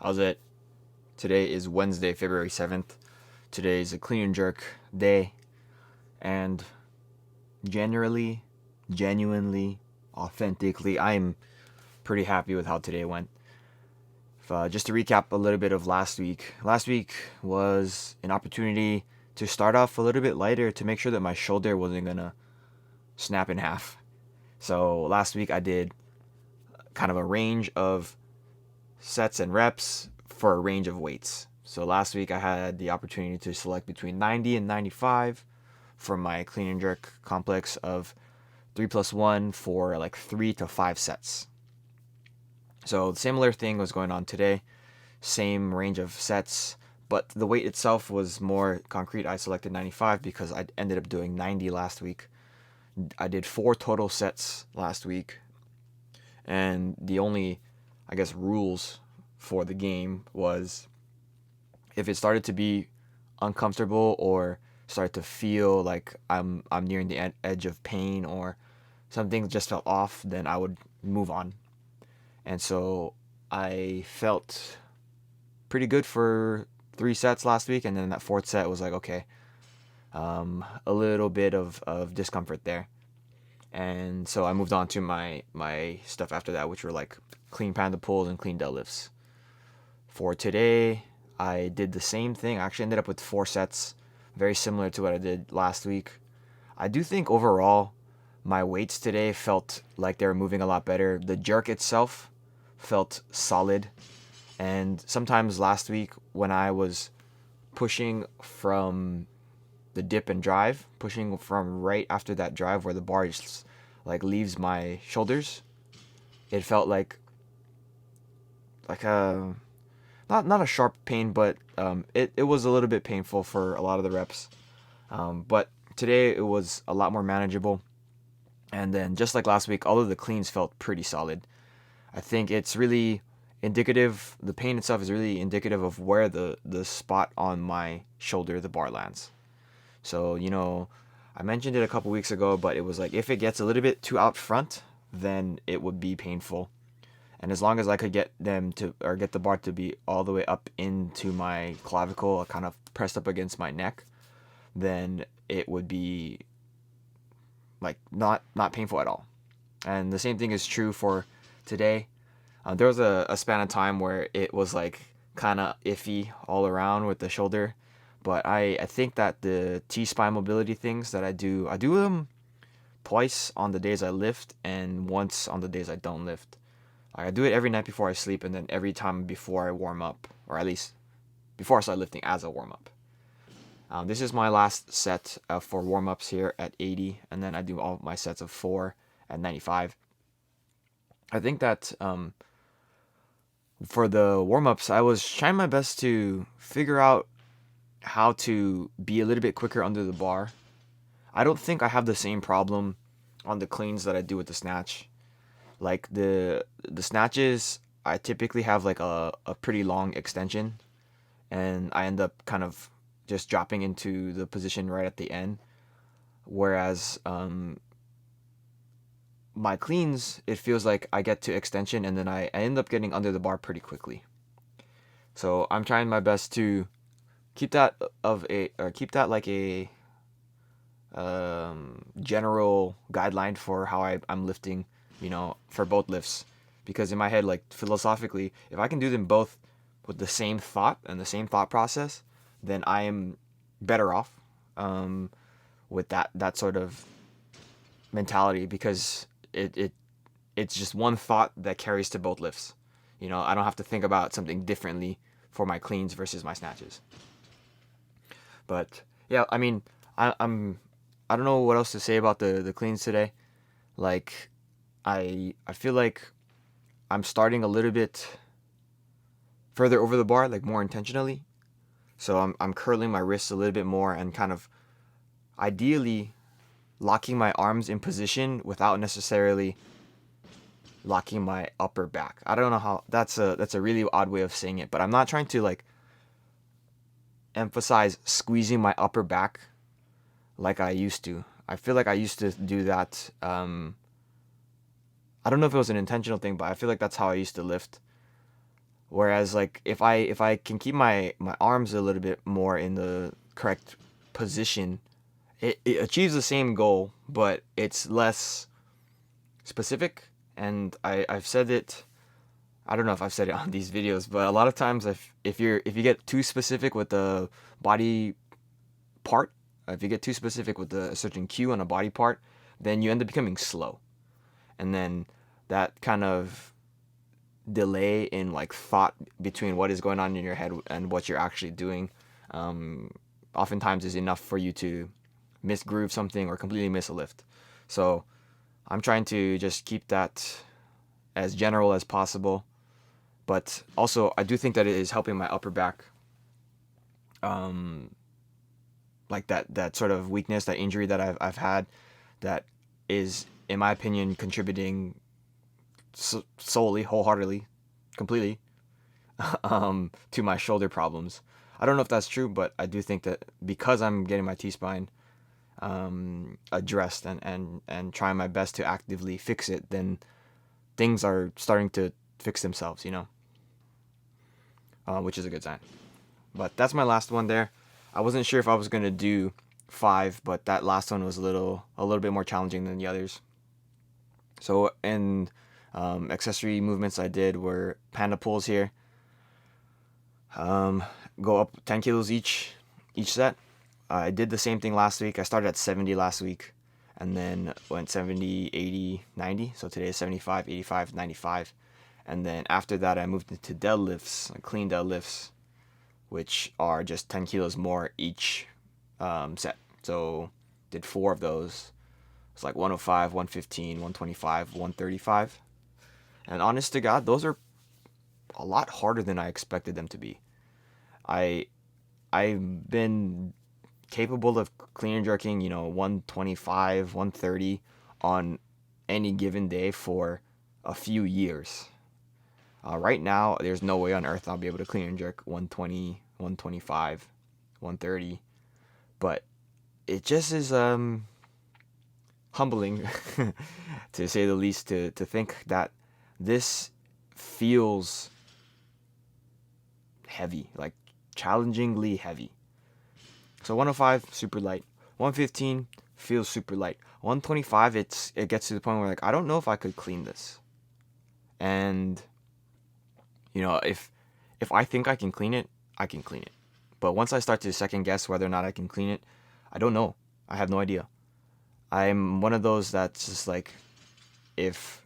How's it? Today is Wednesday, February 7th. Today is a clean and jerk day, and generally, genuinely, authentically, I'm pretty happy with how today went. Just to recap a little bit of last week. Last week was an opportunity to start off a little bit lighter to make sure that my shoulder wasn't gonna snap in half. So last week I did kind of a range of sets and reps for a range of weights. So last week I had the opportunity to select between 90 and 95 for my clean and jerk complex of 3 plus 1 for like 3 to 5 sets. So similar thing was going on today, same range of sets, but the weight itself was more concrete. I selected 95 because I ended up doing 90 last week. I did 4 total sets last week, and the only, I guess, rules for the game was if it started to be uncomfortable or start to feel like I'm nearing the edge of pain or something just felt off, then I would move on. And so I felt pretty good for 3 sets last week, and then that fourth set was like, okay, a little bit of discomfort there. And so I moved on to my stuff after that, which were like clean panda pulls and clean deadlifts. For today, I did the same thing. I actually ended up with 4 sets, very similar to what I did last week. I do think overall, my weights today felt like they were moving a lot better. The jerk itself felt solid. And sometimes last week, when I was pushing from the dip and drive, pushing from right after that drive where the bar just like leaves my shoulders, it felt like a not a sharp pain, but it was a little bit painful for a lot of the reps. But today it was a lot more manageable. And then just like last week, all of the cleans felt pretty solid. I think it's really indicative. The pain itself is really indicative of where the spot on my shoulder the bar lands. So I mentioned it a couple weeks ago, but it was like if it gets a little bit too out front, then it would be painful. And as long as I could get them to, or get the bar to be all the way up into my clavicle, kind of pressed up against my neck, then it would be like not painful at all. And the same thing is true for today. There was a span of time where it was like kind of iffy all around with the shoulder, but I think that the T-spine mobility things that I do them twice on the days I lift and once on the days I don't lift. I do it every night before I sleep, and then every time before I warm up, or at least before I start lifting as a warm up. This is my last set for warm ups here at 80, and then I do all my sets of 4 at 95. I think that for the warm ups, I was trying my best to figure out how to be a little bit quicker under the bar. I don't think I have the same problem on the cleans that I do with the snatch. Like the snatches, I typically have like a pretty long extension, and I end up kind of just dropping into the position right at the end. Whereas my cleans, it feels like I get to extension and then I end up getting under the bar pretty quickly. So I'm trying my best to keep that like a general guideline for how I'm lifting, for both lifts. Because in my head, like philosophically, if I can do them both with the same thought and the same thought process, then I am better off with that sort of mentality, because it's just one thought that carries to both lifts. I don't have to think about something differently for my cleans versus my snatches. But yeah, I mean, I don't know what else to say about the cleans today. Like, I feel like I'm starting a little bit further over the bar, like more intentionally. So I'm curling my wrists a little bit more and kind of ideally locking my arms in position without necessarily locking my upper back. I don't know how that's a really odd way of saying it, but I'm not trying to like emphasize squeezing my upper back like I used to. I feel like I used to do that. I don't know if it was an intentional thing, but I feel like that's how I used to lift. Whereas like if I can keep my arms a little bit more in the correct position, it achieves the same goal, but it's less specific. And I've said it. I don't know if I've said it on these videos, but a lot of times if you get too specific with the body part, if you get too specific with a certain cue on a body part, then you end up becoming slow, and then that kind of delay in like thought between what is going on in your head and what you're actually doing, um, oftentimes is enough for you to misgroove something or completely miss a lift. So I'm trying to just keep that as general as possible, but also I do think that it is helping my upper back, um, like that sort of weakness, that injury that I've had, that is, in my opinion, contributing solely, wholeheartedly, completely, to my shoulder problems. I don't know if that's true, but I do think that because I'm getting my T-spine addressed and trying my best to actively fix it, then things are starting to fix themselves, which is a good sign. But that's my last one there. I wasn't sure if I was gonna do 5, but that last one was a little bit more challenging than the others. So in accessory movements I did were panda pulls here. Um, go up 10 kilos each set. I did the same thing last week. I started at 70 last week and then went 70, 80, 90. So today is 75, 85, 95. And then after that, I moved into deadlifts, like clean deadlifts, which are just 10 kilos more each set. So did 4 of those. It's like 105, 115, 125, 135. And honest to God, those are a lot harder than I expected them to be. I I've been capable of clean and jerking, 125, 130 on any given day for a few years. Right now, there's no way on earth I'll be able to clean and jerk 120, 125, 130. But it just is humbling, to say the least, to think that this feels heavy, like challengingly heavy. So 105, super light. 115 feels super light. 125, it gets to the point where like I don't know if I could clean this. And if I think I can clean it, I can clean it. But once I start to second guess whether or not I can clean it, I don't know. I have no idea. I'm one of those that's just like, if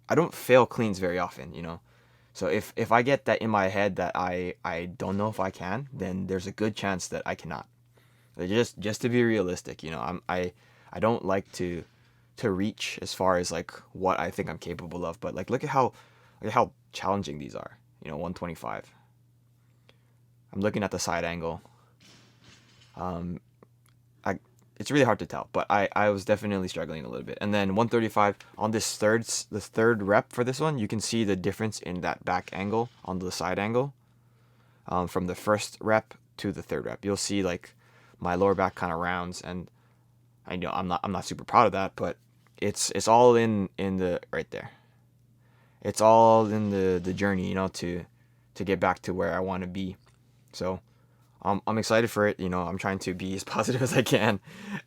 I don't fail cleans very often. So if I get that in my head that I don't know if I can, then there's a good chance that I cannot. Just to be realistic, I don't like to reach as far as like what I think I'm capable of, but like look at how challenging these are. 125. I'm looking at the side angle. Um, it's really hard to tell, but I was definitely struggling a little bit. And then 135 on this third rep for this one, you can see the difference in that back angle on the side angle, from the first rep to the third rep. You'll see like my lower back kind of rounds, and I know I'm not super proud of that, but it's all in the right there. It's all in the journey, to get back to where I want to be. So I'm excited for it. I'm trying to be as positive as I can.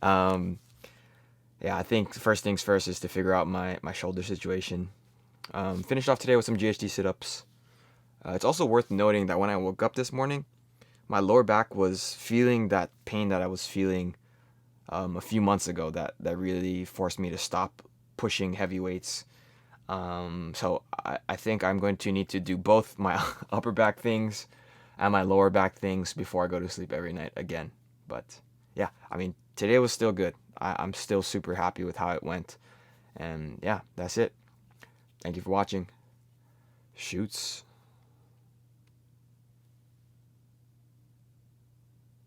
Yeah, I think first things first is to figure out my shoulder situation. Finished off today with some GHD sit-ups. It's also worth noting that when I woke up this morning, my lower back was feeling that pain that I was feeling a few months ago that really forced me to stop pushing heavy weights. So I think I'm going to need to do both my upper back things and my lower back things before I go to sleep every night again. But yeah, I mean, today was still good. I'm still super happy with how it went. And yeah, that's it. Thank you for watching. Shoots.